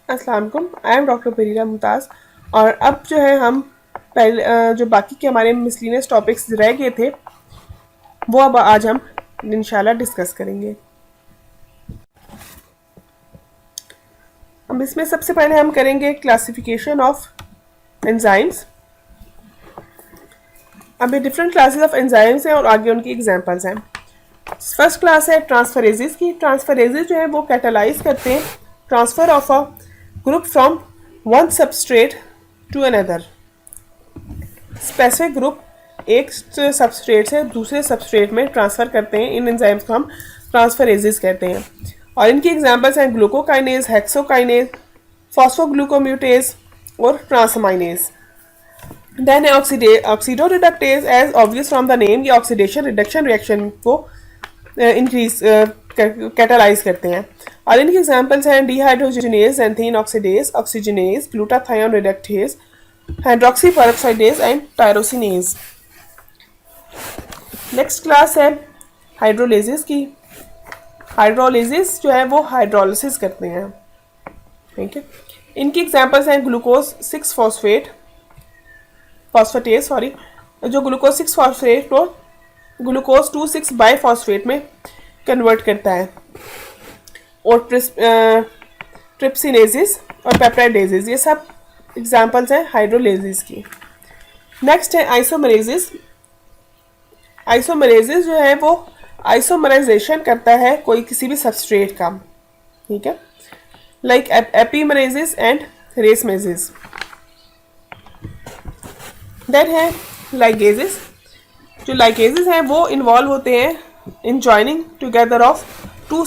अस्सलाम वालेकुम। I am doctor Bareera Mumtaz. और अब जो है हम पहले जो बाकी के हमारे मिसलिनियस टॉपिक्स रह गए थे वो अब आज हम इंशाल्लाह डिस्कस करेंगे। अब इसमें सबसे पहले हम करेंगे क्लासिफिकेशन ऑफ एंजाइम्स। अभी डिफरेंट क्लासेस ऑफ एंजाइम्स हैं और आगे उनकी एग्जांपल्स हैं। फर्स्ट क्लास है ट्रांसफरेजेस की। ट्रांसफरेजेस जो है वो कैटालाइज करते हैं transfer of a group from one substrate to another. Specific group एक सबस्ट्रेट से दूसरे सबस्ट्रेट में ट्रांसफर करते हैं। इन एंजाइम्स को हम ट्रांसफरेजेस कहते हैं और इनकी एग्जांपल्स हैं ग्लूकोकाइनेज, हेक्सोकाइनेज, फॉस्फोग्लूकोम्यूटेज और ट्रांसमाइनेज। देन है oxidoreductase. As obvious from the name, ये ऑक्सीडेशन रिडक्शन रिएक्शन को इंक्रीज कैटालाइज करते हैं और इनकी एग्जांपल्स हैं dehydrogenase, xanthine oxidase, oxygenase, glutathione reductase, hydroxy peroxidase and tyrosinase. Next class है हाइड्रोलेजेस की। हाइड्रोलेजेस जो है वो हाइड्रोलिसिस करते हैं, ठीक है। इनकी एग्जांपल्स हैं ग्लूकोज 6 फॉस्फेटेज जो ग्लूकोज 6 फॉस्फेट को ग्लूकोज 2,6 बाईफॉस्फेट में कन्वर्ट करता है और ट्रिप्सिनेजेस और पेप्टाइडेजेस, ये सब एग्जांपल्स हैं हाइड्रोलेजेस की। नेक्स्ट है आइसोमरेजेस। आइसोमरेजेस जो है वो आइसोमराइजेशन करता है कोई किसी भी सबस्ट्रेट का, ठीक है, like epimerases and racemases. Then है लाइगेजेस। जो लाइगेजेस हैं वो इन्वॉल्व होते हैं in joining together of two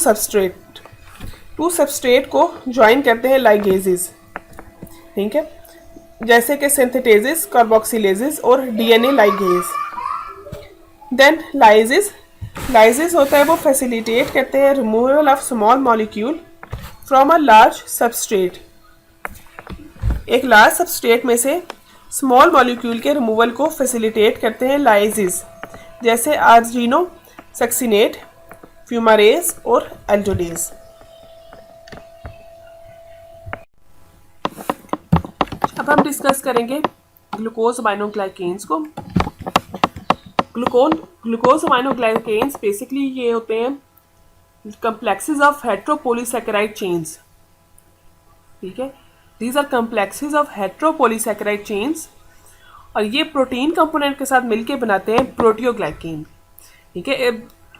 substrate को ज्वाइन करते हैं लाइगेजेस, ठीक है, जैसे कि सिंथेटेजेस, कार्बोक्सिलेजेस और डीएनए लाइगेज। देन लाइजेस होता है वो फैसिलिटेट करते हैं removal of small molecule from a large substrate. एक लार्ज सबस्ट्रेट में से स्मॉल मॉलिक्यूल के रिमूवल को फैसिलिटेट करते हैं लाइजेस, जैसे आर्जिनो सक्सिनेट, फ्यूमारेज और एल्डोडेज। अब हम डिस्कस करेंगे ग्लूकोज अमाइनोग्लाइकेन्स को। ग्लूकोज अमाइनोग्लाइकेन्स बेसिकली ये होते हैं complexes of heteropolysaccharide chains, ठीक है। These are complexes of heteropolysaccharide chains और ये प्रोटीन कंपोनेंट के साथ मिलके बनाते हैं प्रोटियोग्लाइकेन, ठीक है।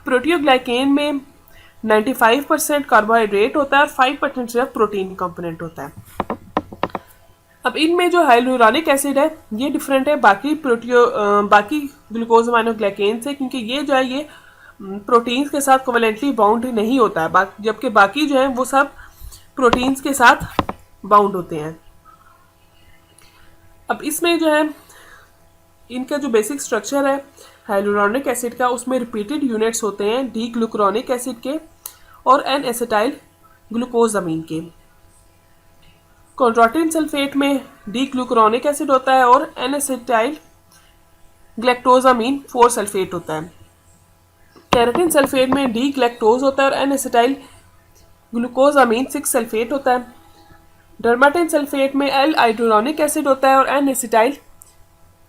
प्रोटियोग्लाइकेन में 95% कार्बोहाइड्रेट होता है और 5% सिर्फ प्रोटीन कंपोनेंट होता है। अब इनमें जो हाइलुरोनिक एसिड है ये डिफरेंट है बाकी ग्लूकोज अमाइनोग्लाइकेन से, क्योंकि ये जो है ये प्रोटीन्स के साथ कोवेलेंटली बाउंड नहीं होता है, जबकि बाकी जो है वो सब प्रोटीन्स के साथ बाउंड होते हैं। अब इसमें जो है इनका जो बेसिक स्ट्रक्चर है हाइलुरोनिक एसिड का, उसमें रिपीटेड यूनिट्स होते हैं डी ग्लूकुरोनिक एसिड के और एन एसिटाइल ग्लूकोजामीन के। कॉन्ड्रोटिन सल्फेट में डी ग्लूकुरोनिक एसिड होता है और एन एसिटाइल ग्लैक्टोजामीन 4 सल्फेट होता है। कैरेटिन सल्फेट में डी ग्लैक्टोज होता है और एन एसिटाइल ग्लूकोजामीन 6 सल्फेट होता है। डर्माटिन सल्फेट में एल आइड्रोनिक एसिड होता है और एन एसिटाइल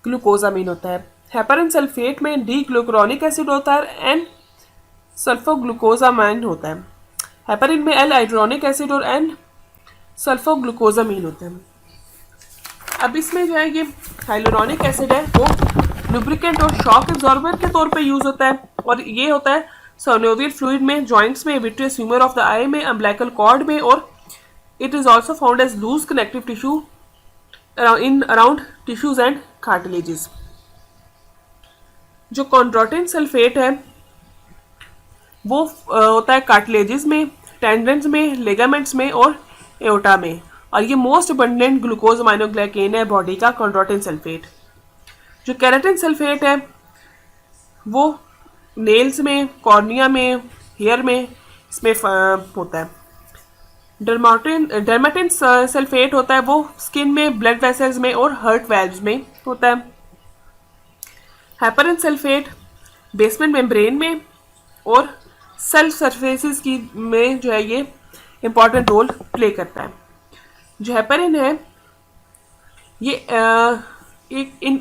ग्लूकोजामीन होता है। हेपारिन सल्फेट में डी ग्लूकुरोनिक एसिड होता है और एन सल्फोग्लूकोजामाइन होता है। हेपारिन में एल आइड्रोनिक एसिड और एन सल्फोग्लूकोजामीन होता है। अब इसमें जो है ये हाइलुरोनिक एसिड है वो लुब्रिकेंट और शॉक एब्जॉर्बर के तौर पे यूज होता है और ये होता है सोनोवियल फ्लूइड में, जॉइंट्स में, vitreous humour of the eye में, अम्बिलिकल कॉर्ड में, और it is also found as loose connective tissue in around tissues and cartilages. जो कॉन्ड्रोटिन सल्फेट है वो होता है कार्टिलेजेस में, टेंडन्स में, लिगामेंट्स में और एओटा में, और ये मोस्ट अबंडेंट ग्लूकोज अमाइनोग्लाइकेन है बॉडी का कॉन्ड्रोटिन सल्फेट। जो केराटिन सल्फेट है वो नेल्स में, कॉर्निया में, हेयर में इसमें होता है। डर्माटिन सल्फेट होता है वो स्किन में, ब्लड वेसल्स में और हार्ट वाल्व्स में होता है। हेपारिन सल्फेट बेसमेंट मेम्ब्रेन में और सेल सरफेसेस की में जो है ये इंपॉर्टेंट रोल प्ले करता है। जो हेपेरिन है ये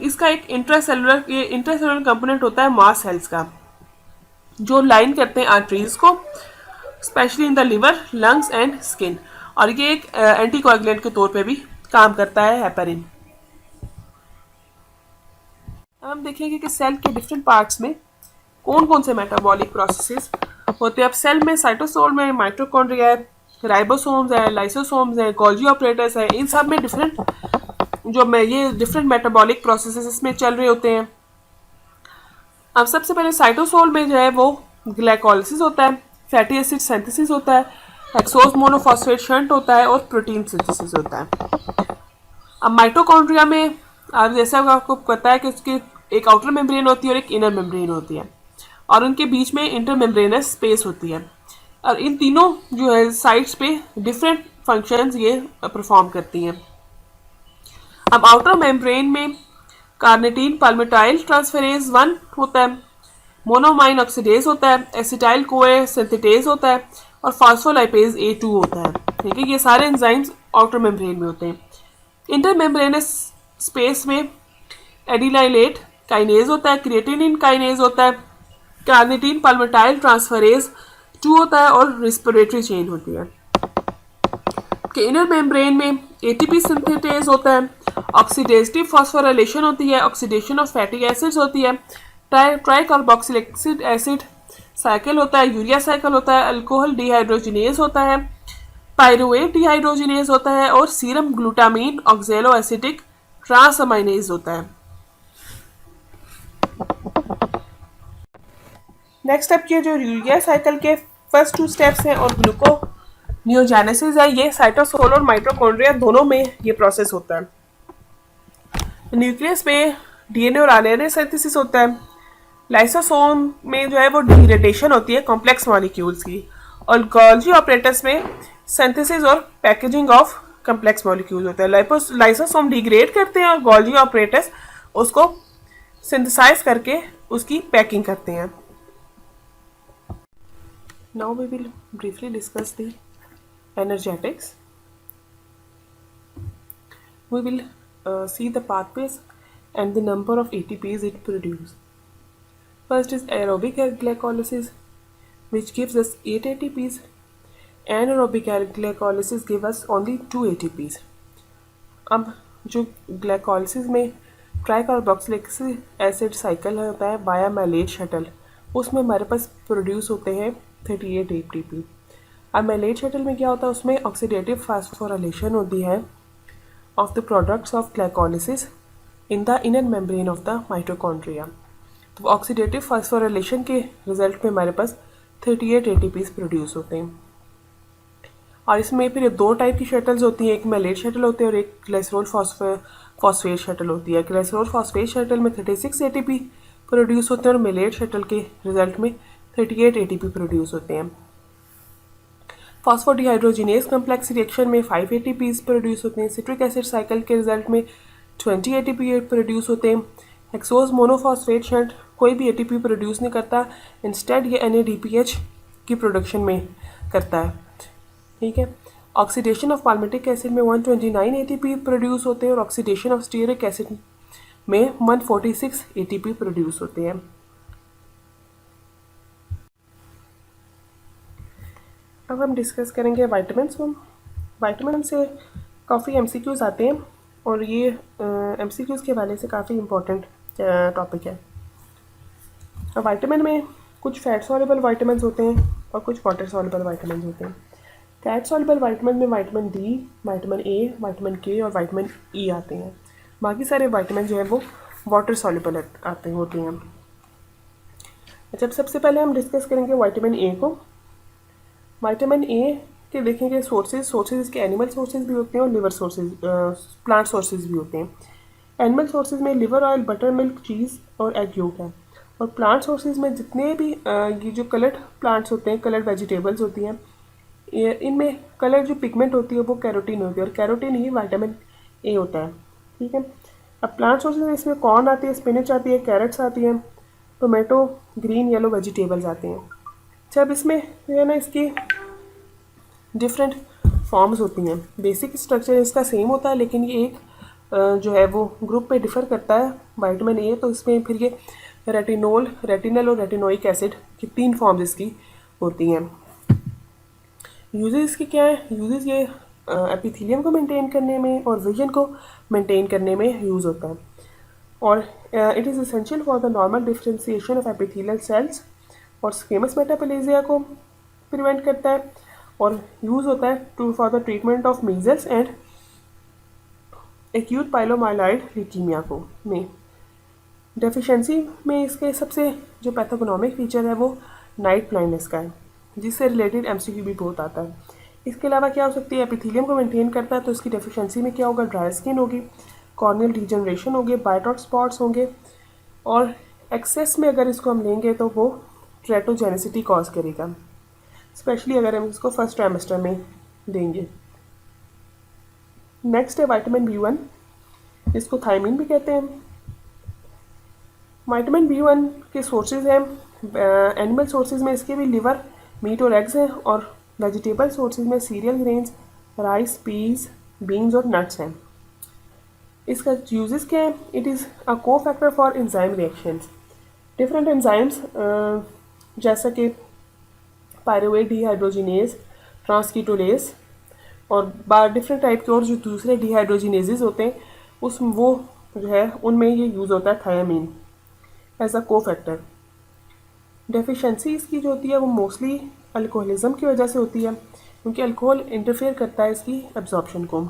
इसका एक इंट्रासेलुलर कंपोनेंट होता है मास्ट सेल्स का, जो लाइन करते हैं आर्टरीज को, specially in the liver, lungs and skin, और ये एक एंटीकोएगुलेंट के तौर पे भी काम करता है हेपेरिन। अब हम देखेंगे कि सेल के डिफरेंट पार्ट्स में कौन कौन से मेटाबॉलिक प्रोसेसेस होते हैं। अब सेल में साइटोसोल में माइटोकॉन्ड्रिया है, राइबोसोम्स है, लाइसोसोम्स है, गोल्गी ऑपरेटर्स है, इन सब में डिफरेंट मेटाबॉलिक प्रोसेसेस इसमें चल रहे होते हैं। अब सबसे पहले साइटोसोल में जो है वो ग्लाइकोलाइसिस होता है, फैटी एसिड सिंथेसिस होता है, हेक्सोज मोनोफॉस्फेट शंट होता है और प्रोटीन सिंथेसिस होता है। अब माइटोकॉन्ड्रिया में अब जैसे आपको पता है कि उसकी एक आउटर मेम्ब्रेन होती है और एक इनर मेम्ब्रेन होती है, और उनके बीच में इंटरमेम्ब्रेनस स्पेस होती है, और इन तीनों जो है साइड्स पे डिफरेंट फंक्शंस ये परफॉर्म करती हैं। अब आउटर मेम्ब्रेन में कार्निटीन पाल्मिटाइल ट्रांसफेरेज 1 होता है, मोनोमाइन ऑक्सीडेज होता है, एसिटाइल कोए सिंथेटेज होता है और फॉस्फोलाइपेज A2 होता है। ठीक है, ये सारे एंजाइम्स आउटर मेम्ब्रेन में होते हैं। इंटरमेम्ब्रेनस स्पेस में एडिनाइलेट काइनेज होता है, क्रिएटिनिन काइनेज होता है, कार्निटीन पाल्मिटाइल ट्रांसफेरेज 2 होता है और रेस्पिरेटरी चेन होती है। कि इनर मेम्ब्रेन में एटीपी सिंथेटेज होता है, ऑक्सीडेटिव फॉस्फोराइलेशन होती है, ऑक्सीडेशन ऑफ फैटी एसिड्स होती है, ट्राइकार्बोक्सिलिक एसिड साइकिल होता है, यूरिया साइकिल होता है, अल्कोहल डिहाइड्रोजिनेज होता है, पायरुवेट डिहाइड्रोजिनेज होता है और सीरम ग्लूटामीन ऑक्जेलो एसिटिक ट्रांसअमाइनेज होता है। नेक्स्ट अप ये जो यूरिया साइकिल के फर्स्ट 2 स्टेप्स हैं और ग्लूकोनियोजेनेसिस है, ये साइटोसोल और माइटोकॉन्ड्रिया दोनों में ये प्रोसेस होता है। न्यूक्लियस में डीएनए और आरएनए सिंथेसिस होता है, लाइसोसोम में जो है वो डिग्रेडेशन होती है कॉम्प्लेक्स मॉलिक्यूल्स की, और गोल्गी ऑपरेटर्स में सिंथेसिस और पैकेजिंग ऑफ कॉम्प्लेक्स मॉलिक्यूल्स होता है। लाइसोसोम डिग्रेड करते हैं और गोल्गी ऑपरेटर्स उसको सिंथेसाइज करके उसकी पैकिंग करते हैं। Now we will briefly discuss the energetics. We will see the pathways and the number of ATPs it produces. First is aerobic glycolysis, which gives us 8 ATPs. Anaerobic glycolysis gives us only 2 ATPs. अब जो glycolysis में tricarboxylic acid cycle होता है via mallet shuttle, उसमें हमारे पास produce होते हैं 38 ATP। अब मैलेट शटल में क्या होता है, उसमें ऑक्सीडेटिव फास्फोराइलेशन होती है of the products of glycolysis in the inner membrane of the mitochondria. तो ऑक्सीडेटिव फास्फोराइलेशन के रिजल्ट में हमारे पास 38 ATPs प्रोड्यूस होते हैं। और इसमें फिर 2 टाइप की शटल्स होती हैं, एक मैलेट शटल होती है और एक ग्लिसरॉल फॉस्फेट शटल होती है। ग्लिसरॉल फॉस्फेट शटल में 36 ATP प्रोड्यूस होते हैं और मैलेट शटल के रिजल्ट में 38 ATP प्रोड्यूस होते हैं। फॉस्फोडिहाइड्रोजिनेज कॉम्प्लेक्स रिएक्शन में 5 ATPs प्रोड्यूस होते हैं। सिट्रिक एसिड साइकिल के रिजल्ट में 20 ATP प्रोड्यूस होते हैं। हेक्सोज मोनोफॉस्फेट शंट कोई भी ATP प्रोड्यूस नहीं करता, इंस्टेड ये NADPH की प्रोडक्शन में करता है। ठीक है, ऑक्सीडेशन ऑफ पाल्मिटिक एसिड में 129 ATP प्रोड्यूस होते हैं और ऑक्सीडेशन ऑफ स्टीयरिक एसिड में 146 ATP प्रोड्यूस होते हैं। अब हम डिस्कस करेंगे वाइटामिन्स को। वाइटामिन से काफ़ी MCQs आते हैं और ये MCQs के हवाले से काफ़ी इम्पोर्टेंट टॉपिक है। अब वाइटामिन में कुछ फैट सॉल्युबल वाइटामिन्स होते हैं और कुछ वाटर सॉल्युबल वाइटामिन्स होते हैं। फैट सॉल्युबल वाइटामिन में vitamin D, vitamin A, vitamin K और विटामिन E आते हैं। बाकी सारे वाइटामिन जो है वो वाटर सॉल्युबल होते हैं। अच्छा, सबसे पहले हम डिस्कस करेंगे विटामिन A को। विटामिन A के देखेंगे सोर्सेज इसके एनिमल सोर्सेज भी होते हैं और लिवर सोर्सेज प्लांट सोर्सेज भी होते हैं। एनिमल सोर्सेज में लिवर ऑयल, बटर मिल्क, चीज़ और एग योक है। और प्लांट सोर्सेज में जितने भी ये जो कलर्ड प्लांट्स होते हैं, कलर्ड वेजिटेबल्स होती हैं, इनमें कलर जो पिगमेंट होती है वो कैरोटीन होती है और कैरोटीन ही विटामिन A होता है। ठीक है, अब प्लांट सोर्सेज में इसमें कॉर्न आती है, स्पिनच आती है, कैरेट्स आती हैं, टोमेटो, ग्रीन येलो वेजिटेबल्स आते हैं। जब इसमें जो है ना इसकी डिफरेंट फॉर्म्स होती हैं। बेसिक स्ट्रक्चर इसका सेम होता है, लेकिन ये एक जो है वो ग्रुप पे डिफ़र करता है विटामिन ए। तो इसमें फिर ये रेटिनोल, रेटिनल और रेटिनोइक एसिड की 3 फॉर्म्स इसकी होती हैं। यूजेस इसके क्या है? यूजेस ये एपिथेलियम को मेंटेन करने में और विजन को मेंटेन करने में यूज़ होता है। और it is essential for the normal differentiation of epithelial cells, और स्क्वेमस मेटाप्लेजिया को प्रिवेंट करता है, और यूज़ होता है for the treatment of measles and acute promyelocytic leukemia को में। डेफिशिएंसी में इसके सबसे जो पैथोगनोमिक फीचर है वो नाइट ब्लाइंडनेस का है, जिससे रिलेटेड एमसीक्यू भी बहुत आता है। इसके अलावा क्या हो सकती है? एपिथेलियम को मेंटेन करता है, तो इसकी डेफिशिएंसी में क्या होगा? ड्राई स्किन होगी, कॉर्नियल डिजनरेशन होगी, बाइटॉट स्पॉट्स होंगे, और एक्सेस में अगर इसको हम लेंगे तो वो ट्रेटोजेनिसिटी कॉज करेगा, स्पेशली अगर हम इसको फर्स्ट ट्राइमेस्टर में देंगे। नेक्स्ट है विटामिन B1, इसको थायमिन भी कहते हैं। विटामिन B1 के सोर्सेज हैं एनिमल सोर्सेज में इसके भी लिवर, मीट और एग्स हैं, और वेजिटेबल सोर्सेज में cereal grains, rice, peas, beans और नट्स हैं। इसका यूजेस क्या है? It is a cofactor for enzyme reactions. Different enzymes जैसा कि पायरुवेट डिहाइड्रोजिनेज, ट्रांसकीटोलेस और डिफरेंट टाइप के और जो दूसरे डिहाइड्रोजिनेजेस होते हैं वो जो है उनमें ये यूज़ होता है थायामीन एज अ को फैक्टर। डेफिशिएंसी इसकी जो होती है वो मोस्टली अल्कोहलिज्म की वजह से होती है, क्योंकि अल्कोहल इंटरफेयर करता है इसकी एब्जॉर्प्शन को।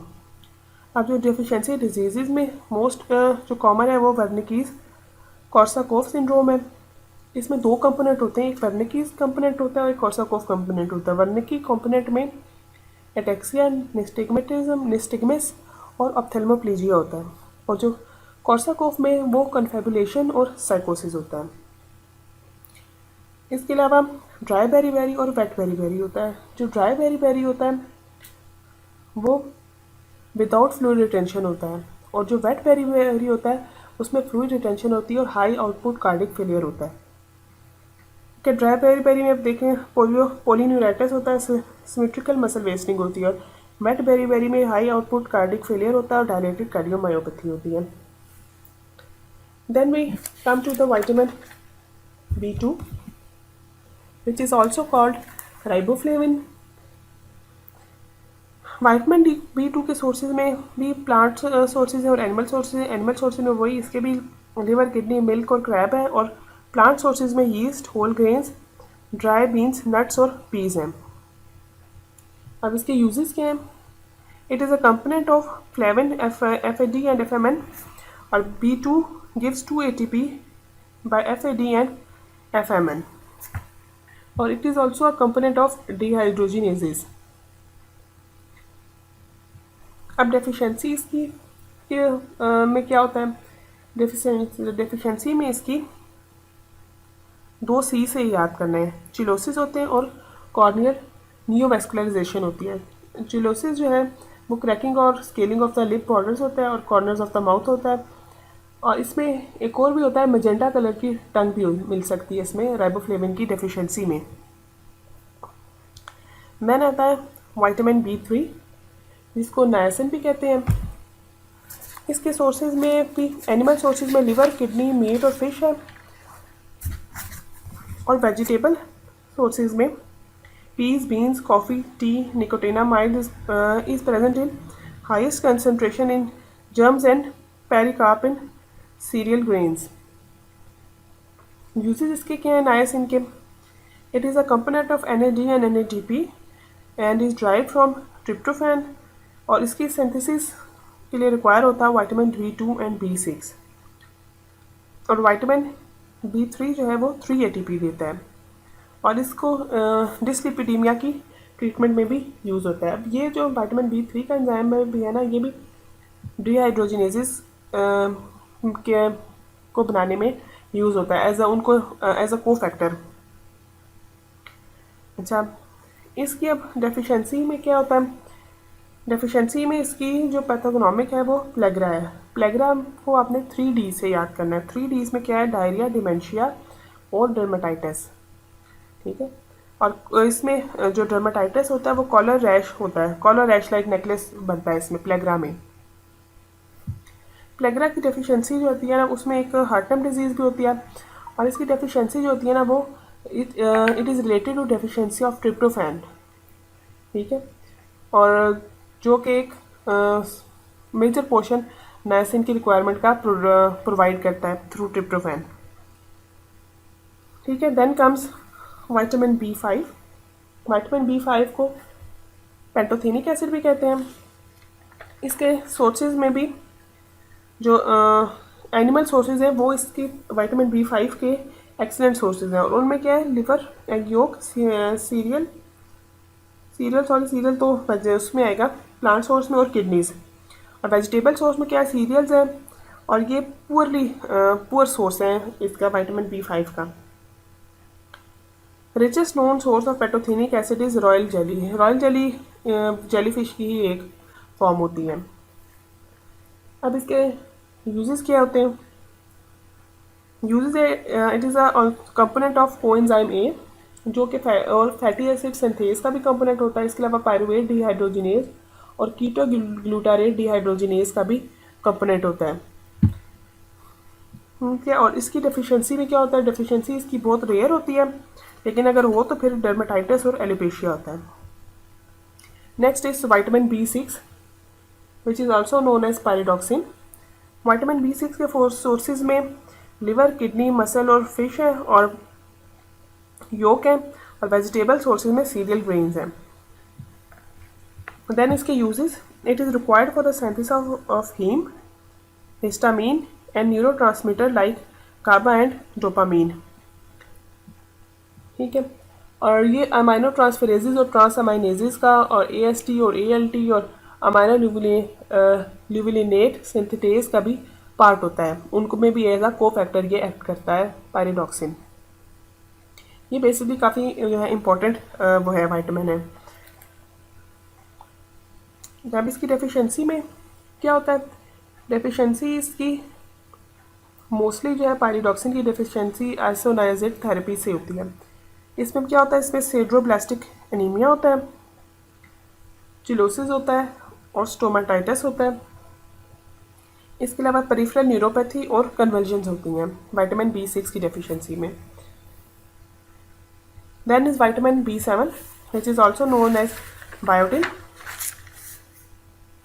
अब जो डेफिशिएंसी डिजीज़ में मोस्ट जो कॉमन है वो वर्निकीज कॉर्साकॉफ सिंड्रोम है। इसमें 2 कंपोनेंट होते हैं, एक वर्निकीज कंपोनेंट होता है और एक कॉर्साकॉफ कंपोनेंट होता है। वर्निकी कंपोनेंट में एटेक्सिया, निस्टिग्मिस और ऑप्थेल्मोप्लेजिया होता है, और जो कॉर्साकॉफ में वो कन्फेबुलेशन और साइकोसिस होता है। इसके अलावा ड्राई बेरी बेरी और वेट बेरी बेरी होता है। जो ड्राई बेरी बेरी होता है वो विदाउट फ्लूइड रिटेंशन होता है, और जो वेट बेरी बेरी होता है उसमें फ्लूइड रिटेंशन होती है और हाई आउटपुट कार्डिक फेलियर होता है। कि ड्राई बेरी बेरी में आप देखें पोलीन्यूराइटिस होता है, सिमेट्रिकल मसल वेस्टिंग होती है, और वेट बेरी बेरी में हाई आउटपुट कार्डिक फेलियर होता है और डायलेटेड कार्डियोमायोपैथी होती है। Then we come to the vitamin B2, which is also called riboflavin। Vitamin B2 के सोर्सेज में भी प्लांट सोर्सेज है और एनिमल सोर्सेज है। एनिमल सोर्सेज में वही इसके भी लिवर, किडनी, मिल्क और क्रैब है, और प्लांट सोर्सेज में yeast, whole grains, dry beans, nuts और पीज हैं। अब इसके यूजेस क्या हैं? It is a component of flavin, FAD and FMN, और B2 gives 2 ATP by FAD and FMN, और it is also a component of dehydrogenases. अब deficiency इसकी में क्या होता है? डेफिशिएंसी में इसकी 2 C से याद करना है। चिलोसिस होते हैं और कॉर्नियल नियोवैस्कुलराइजेशन होती है। चिलोसिस जो है वो क्रैकिंग और scaling of the lip borders होता है और कॉर्नर्स ऑफ द माउथ होता है, और इसमें एक और भी होता है, मैजेंटा कलर की टंग भी मिल सकती है इसमें राइबोफ्लेविन की डेफिशिएंसी में। देन आता है विटामिन B3, जिसको नायसिन भी कहते हैं। इसके सोर्सेज में भी एनिमल सोर्सेज में लिवर, किडनी, मीट और फिश है, और वेजिटेबल सोर्सेज में peas, beans, coffee, tea, nicotinamide is present in highest concentration in germs and pericarp in cereal grains. Uses इसके क्या है नायसिन के? It is a component of NAD and NADP and is drive from tryptophan, और इसकी synthesis के लिए require होता है विटामिन B2 एंड B6, और विटामिन B3 जो है वो 3 ATP देता है, और इसको डिस्लिपिडीमिया की ट्रीटमेंट में भी यूज़ होता है। अब ये जो विटामिन B3 का एंजाइम में भी है ना, ये भी डिहाइड्रोजिनेसिस के को बनाने में यूज़ होता है एज अ को फैक्टर। अच्छा, इसकी अब डेफिशिएंसी में क्या होता है? डेफिशिएंसी में इसकी जो पैथोगनोमिक है वो प्लेग्रा है। प्लेग्रा को आपने 3D से याद करना है। 3 Ds में क्या है? डायरिया, डिमेंशिया और डर्मेटाइटिस। ठीक है। और इसमें जो डर्माटाइटिस होता है वो कॉलर रैश होता है, कॉलर रैश लाइक नेकलेस बनता है इसमें प्लेग्रा में। प्लेग्रा की डेफिशिएंसी जो होती है ना उसमें एक हार्टम डिजीज़ भी होती है, और इसकी डेफिशिएंसी जो होती है ना वो it is related to deficiency of tryptophan, ठीक है, और जो कि एक मेजर पोर्शन नायसिन की रिक्वायरमेंट का प्रोवाइड करता है थ्रू ट्रिप्टोफैन, ठीक है। Then comes vitamin B5। Vitamin B5 को पेंटोथेनिक एसिड भी कहते हैं। इसके सोर्सेज में भी जो एनिमल सोर्सेज हैं वो इसकी विटामिन B5 के एक्सीलेंट सोर्सेज हैं, और उनमें क्या है, लिवर, एग योक, सीरियल तो उसमें आएगा प्लांट सोर्स में, और किडनीज। और वेजिटेबल सोर्स में क्या है, सीरियल्स हैं, और ये पुअर सोर्स है इसका विटामिन B5 का। Richest known source of pantothenic acid is royal jelly. Royal jelly jellyfish की ही एक फॉर्म होती है। अब इसके यूजेस क्या होते हैं? Uses it is a component of coenzyme A, जो कि और फैटी एसिड सिंथेज का भी कंपोनेंट होता है। इसके अलावा पायरुवेट डिहाइड्रोजिनेज और कीटो ग्लूटारेट डिहाइड्रोजिनेज का भी कंपोनेंट होता है, ठीक है। और इसकी डेफिशिएंसी में क्या होता है, डेफिशिएंसी इसकी बहुत रेयर होती है, लेकिन अगर हो तो फिर डर्माटाइटिस और एलोपेशिया होता है। Next is vitamin B6 which is also known as pyridoxine. Vitamin B6 के सोर्सेज में लिवर, किडनी, मसल और फिश है, और योक है, और वेजिटेबल सोर्सेज में सीरियल ग्रेन्स हैं। देन इसके uses, it is required for the synthesis of heme, histamine and neurotransmitter like कार्बा एंड डोपामीन, ठीक है। और ये अमाइनो ट्रांसफेरेजेस और ट्रांस अमाइनेजेस का, और AST और ALT और अमाइनो ल्यूविलिनेट सिंथेटेज का भी पार्ट होता है। उनको में भी एज अ को फैक्टर ये एक्ट करता है पायरिडॉक्सिन। ये बेसिकली काफ़ी जो है इम्पोर्टेंट वो है विटामिन है। जब इसकी डेफिशिएंसी में क्या होता है, डेफिशिएंसी इसकी मोस्टली जो है पायरिडॉक्सिन की डेफिशिएंसी आइसोनाइजेट थेरेपी से होती है। इसमें क्या होता है, इसमें सिड्रोब्लास्टिक एनीमिया होता है, चिलोसिस होता है, और स्टोमाटाइटिस होता है। इसके अलावा पेरिफेरल न्यूरोपैथी और कन्वर्जन्स होती हैं विटामिन B6 की डेफिशिएंसी में। Then is vitamin B7 which is also known as biotin.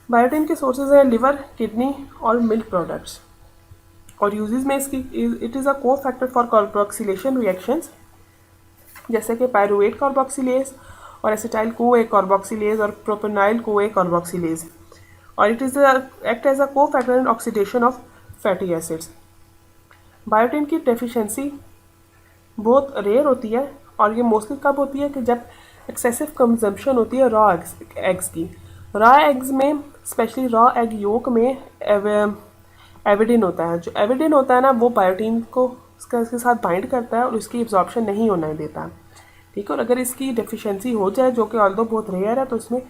Biotin के सोर्सेज हैं लिवर, किडनी और मिल्क प्रोडक्ट्स, और यूजेस में इसकी it is a cofactor for carboxylation reactions, जैसे कि पायरुवेट कार्बोक्सिलेज और एसिटाइल CoA कार्बोक्सिलेज और प्रोपेनाइल CoA कार्बोक्सिलेज, और it is act as a cofactor in oxidation of fatty acids. Biotin की deficiency बहुत rare होती है, और ये मोस्टली कब होती है कि जब एक्सेसिव कंजम्पशन होती है रॉ एग्स की। रॉ एग्स में स्पेशली रॉ एग योक में एविडिन होता है। जो एविडिन होता है ना वो बायोटिन को इसके साथ बाइंड करता है और उसकी एब्जॉर्प्शन नहीं होने देता, ठीक है। और अगर इसकी डेफिशिएंसी हो जाए, जो कि ऑल्दो बहुत रेयर है, तो इसमें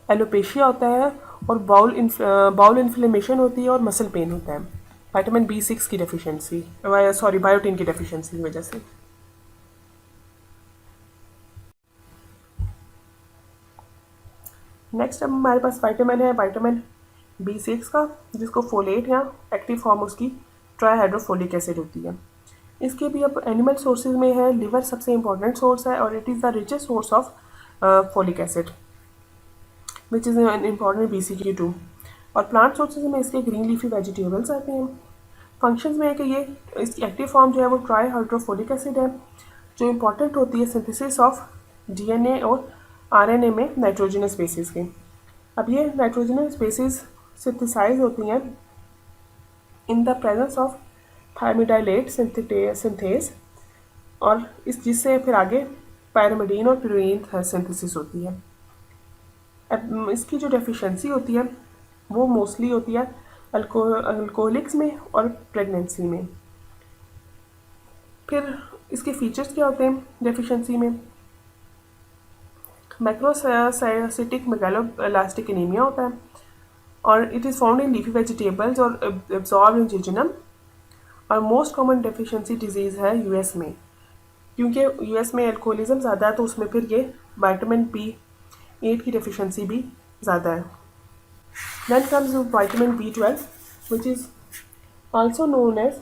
एलोपेशिया होता है, और बाउल इन्फ्लेमेशन होती है, और मसल पेन होता है विटामिन B6 की डेफिशिएंसी बायोटिन की डेफिशिएंसी की वजह से। नेक्स्ट अब हमारे पास विटामिन है विटामिन B6 का, जिसको फोलेट या एक्टिव फॉर्म उसकी ट्राईहाइड्रोफोलिक एसिड होती है। इसके भी अब एनिमल सोर्सेज में है, लिवर सबसे इंपॉर्टेंट सोर्स है, और it is the richest source of folic acid which is an important BCG2। और प्लांट सोर्सेज में इसके ग्रीन लीफी वेजिटेबल्स आते हैं। फंक्शंस में है कि ये इसकी एक्टिव फॉर्म जो है वो ट्राईहाइड्रोफोलिक एसिड है, जो इम्पॉर्टेंट होती है सिंथेसिस ऑफ DNA और RNA में नाइट्रोजनस बेसिस के। अब ये नाइट्रोजनस बेसिस सिंथेसाइज होती हैं in the presence of thymidylate synthase, और इस जिससे फिर आगे पैरामिडीन और प्यूरीन सिंथेसिस होती है। अब इसकी जो डेफिशिएंसी होती है वो मोस्टली होती है अल्कोहलिक्स में और प्रेगनेंसी में। फिर इसके फीचर्स क्या होते हैं डेफिशिएंसी में, मैक्रोसाइटिक मेगालोब्लास्टिक एनीमिया होता है, और it is found in leafy vegetables और एब्जॉर्ब इन जिजनम, और मोस्ट कॉमन डेफिशिएंसी डिजीज़ है US में। क्योंकि यूएस में अल्कोहलिज्म ज़्यादा है तो उसमें फिर ये विटामिन B8 की डेफिशिएंसी भी ज़्यादा है. Then comes vitamin B12, which is also known as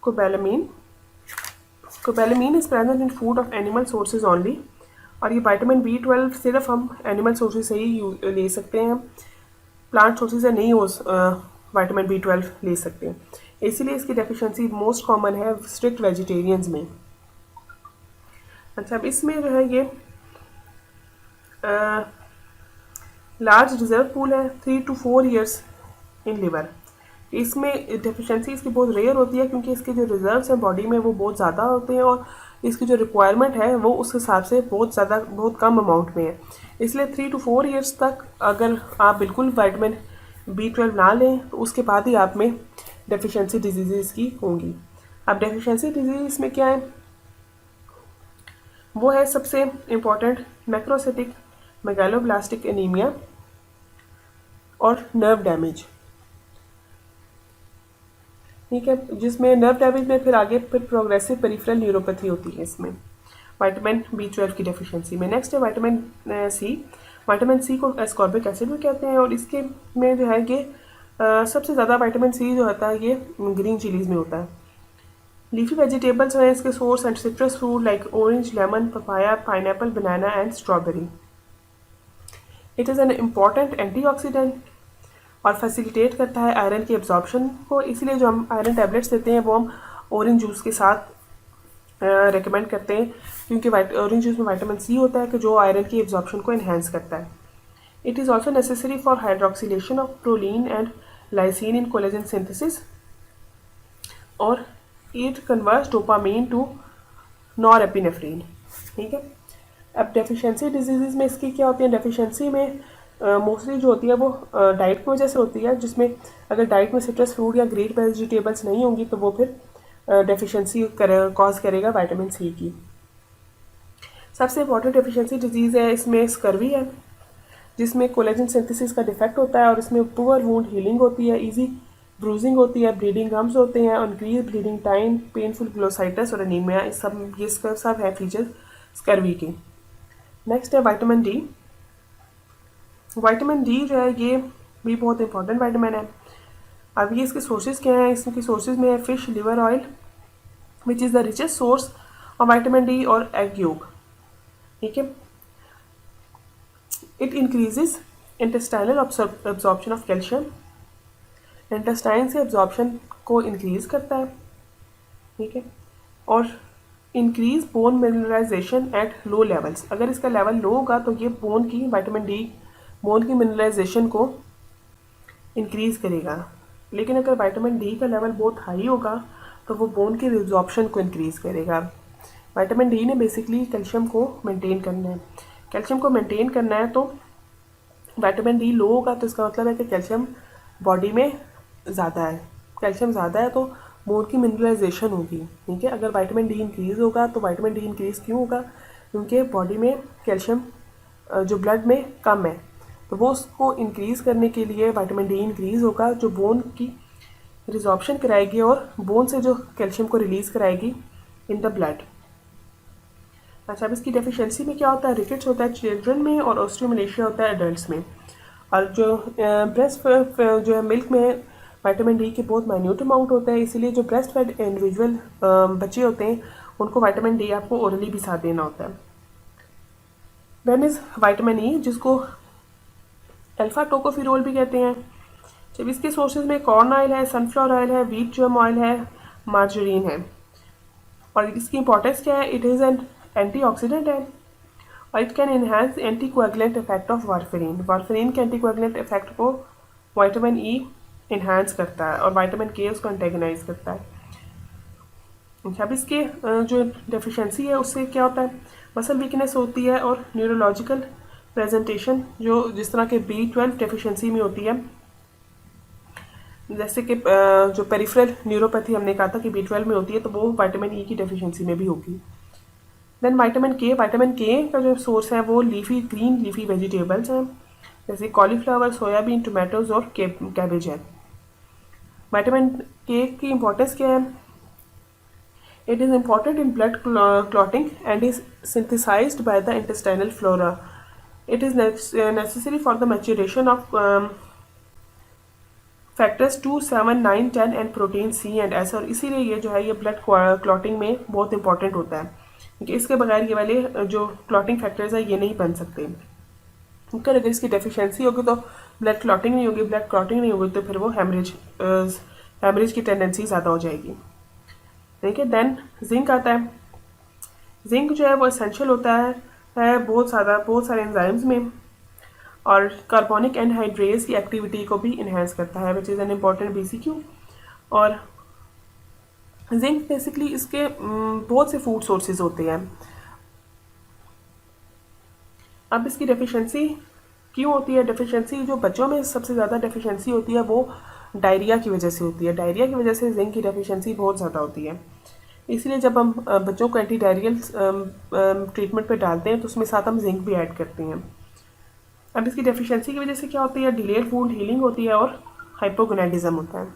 cobalamin. Cobalamin is present in food of animal sources only. और ये विटामिन B12 सिर्फ हम एनिमल सोर्सेज से ही ले सकते हैं, प्लांट सोर्सेज से नहीं हो विटामिन B12 ले सकते हैं. इसीलिए इसकी डेफिशिएंसी मोस्ट कॉमन है स्ट्रिक्ट वेजिटेरियंस में. अच्छा, अब इसमें जो है ये लार्ज रिजर्व पूल है 3 to 4 ईयर्स इन लिवर. इसमें डेफिशिएंसी इसकी बहुत रेयर होती है क्योंकि इसके जो रिजर्व्स हैं बॉडी में वो बहुत ज़्यादा होते हैं और इसकी जो रिक्वायरमेंट है वो उस हिसाब से बहुत कम अमाउंट में है. इसलिए 3 to 4 ईयर्स तक अगर आप बिल्कुल विटामिन B12 ना लें तो उसके बाद ही आप में डेफिशिएंसी डिजीज़ की होंगी. अब डेफिशिएंसी डिजीज़ में क्या है, वो है सबसे इम्पॉर्टेंट मैक्रोसाइटिक मेगालोब्लास्टिक एनीमिया और नर्व डैमेज. ठीक है, जिसमें नर्व डैमेज में फिर आगे फिर प्रोग्रेसिव पेरिफेरल न्यूरोपैथी होती है इसमें विटामिन B12 की डेफिशिएंसी में. नेक्स्ट है विटामिन सी. विटामिन सी को एस्कॉर्बिक एसिड भी कहते हैं और इसके में जो है ये सबसे ज़्यादा विटामिन सी जो होता है ये ग्रीन चिलीज़ में होता है. लीफी वेजिटेबल्स हैं इसके source and citrus fruit like orange, lemon, papaya, pineapple, banana and strawberry. It is an important antioxidant और फैसिलिटेट करता है आयरन की एब्जॉर्प्शन को. इसीलिए जो हम आयरन टैबलेट्स देते हैं वो हम ऑरेंज जूस के साथ रेकमेंड करते हैं क्योंकि ऑरेंज जूस में विटामिन सी होता है कि जो आयरन की एब्जॉर्प्शन को इन्हेंस करता है. It is also necessary for hydroxylation of proline and lysine in collagen synthesis और it converts dopamine to norepinephrine. ठीक है, अब डेफिशिएंसी डिजीज़ में इसकी क्या होती है, डेफिशिएंसी में मोस्टली जो होती है वो डाइट की वजह से होती है, जिसमें अगर डाइट में सिट्रस फ्रूट या ग्रीन वेजिटेबल्स नहीं होंगी तो वो फिर डेफिशिएंसी कॉज करेगा विटामिन सी की. सबसे इम्पॉर्टेंट डेफिशिएंसी डिजीज़ है इसमें स्कर्वी है, जिसमें कोलेजन सिंथेसिस का डिफेक्ट होता है और इसमें पुअर वुंड हीलिंग होती है, इजी ब्रूजिंग होती है, ब्लीडिंग गम्स होते हैं, increase bleeding time, painful glossitis और एनीमिया. ये सब है फीचर्स स्कर्वी के. नेक्स्ट है विटामिन डी. विटामिन डी जो है ये भी बहुत इंपॉर्टेंट विटामिन है. अब ये इसके सोर्सेज क्या हैं, इसके सोर्सेज में है fish liver oil which is the richest source of vitamin D और एग योग. ठीक है, it increases intestinal absorption of calcium. Intestine से एब्जॉर्प्शन को इंक्रीज करता है. ठीक है, और increase bone mineralization at low levels. अगर इसका लेवल लो होगा तो ये बोन की विटामिन डी बोन की मिनरलाइजेशन को इंक्रीज करेगा. लेकिन अगर विटामिन डी का लेवल बहुत हाई होगा तो वो बोन की रिजॉर्प्शन को इंक्रीज करेगा. विटामिन डी ने बेसिकली कैल्शियम को मेंटेन करना है. कैल्शियम को मेंटेन करना है तो विटामिन डी लो होगा तो इसका मतलब है कि कैल्शियम बॉडी में ज़्यादा है. कैल्शियम ज़्यादा है तो बोन की मिनरलाइजेशन होगी. ठीक है, अगर विटामिन डी इंक्रीज़ होगा तो विटामिन डी इंक्रीज़ क्यों होगा, क्योंकि बॉडी में कैल्शियम जो ब्लड में कम है तो वो उसको इंक्रीज़ करने के लिए विटामिन डी इंक्रीज़ होगा जो बोन की रिजॉर्प्शन कराएगी और बोन से जो कैल्शियम को रिलीज़ कराएगी इन द ब्लड. अच्छा, अब इसकी डेफिशिएंसी में क्या होता है, रिकेट्स होता है चिल्ड्रन में और ऑस्टियोमलेशिया होता है एडल्ट्स में. और जो ब्रेस्ट जो है मिल्क में विटामिन डी के बहुत माइन्यूट अमाउंट होता है, इसीलिए जो ब्रेस्ट फेड इंडिविजुअल बच्चे होते हैं उनको विटामिन डी आपको ओरली भी साथ देना होता है. देन इज़ विटामिन ई, जिसको अल्फा टोकोफिरोल भी कहते हैं. जब इसके सोर्सेज में कॉर्न ऑयल है, सनफ्लावर ऑयल है, व्हीट जर्म ऑयल है, मार्जरीन है. और इसकी इंपॉर्टेंस क्या है, इट इज़ एन एंटीऑक्सीडेंट है और it can enhance anticoagulant effect of warfarin. Warfarin के एंटीकोएगुलेंट इफेक्ट को विटामिन ई इन्हांस करता है और विटामिन के उसको एंटेगनाइज करता है. अब इसके जो डेफिशिएंसी है उससे क्या होता है, मसल वीकनेस होती है और न्यूरोलॉजिकल प्रेजेंटेशन जो जिस तरह के B12 डेफिशिएंसी में होती है, जैसे कि जो पेरिफेरल न्यूरोपैथी हमने कहा था कि B12 में होती है तो वो विटामिन ई की डेफिशिएंसी में भी होगी. देन विटामिन के का जो सोर्स है वो ग्रीन लीफी वेजिटेबल्स हैं, जैसे कॉलीफ्लावर, सोयाबीन, टोमेटोज और कैबेज है. विटामिन के की इम्पोर्टेंस क्या है, It is important in blood clotting and is synthesized by the intestinal flora. It is necessary for the maturation of factors 2, 7, 9, 10 and protein C and S, और इसीलिए ये जो है ये ब्लड क्लॉटिंग में बहुत इंपॉर्टेंट होता है, क्योंकि इसके बगैर ये वाले जो क्लॉटिंग फैक्टर्स है ये नहीं बन सकते। क्योंकि अगर इसकी डेफिशिएंसी होगी तो ब्लड क्लॉटिंग नहीं होगी, ब्लड क्लॉटिंग नहीं होगी तो फिर वो हेमरेज की टेंडेंसी ज़्यादा हो जाएगी। ठीक है, देन जिंक आता है। जिंक जो है वो एसेंशियल होता है बहुत सारे एंजाइम्स में, और कार्बोनिक एनहाइड्रेज की एक्टिविटी को भी इन्हेंस करता है, विच इज़ एन इम्पॉर्टेंट बीसीक्यू। और जिंक बेसिकली इसके बहुत से फूड सोर्सेज होते हैं। अब इसकी डेफिशिएंसी क्यों होती है? डेफिशिएंसी जो बच्चों में सबसे ज़्यादा डेफिशिएंसी होती है वो डायरिया की वजह से होती है। डायरिया की वजह से जिंक की डेफिशिएंसी बहुत ज़्यादा होती है। इसलिए जब हम बच्चों को एंटी डायरियल ट्रीटमेंट पे डालते हैं तो उसमें साथ हम जिंक भी ऐड करते हैं। अब इसकी डेफिशिएंसी की वजह से क्या होती है? डिलेड वुंड हीलिंग होती है और हाइपोगोनाडिज्म होता है।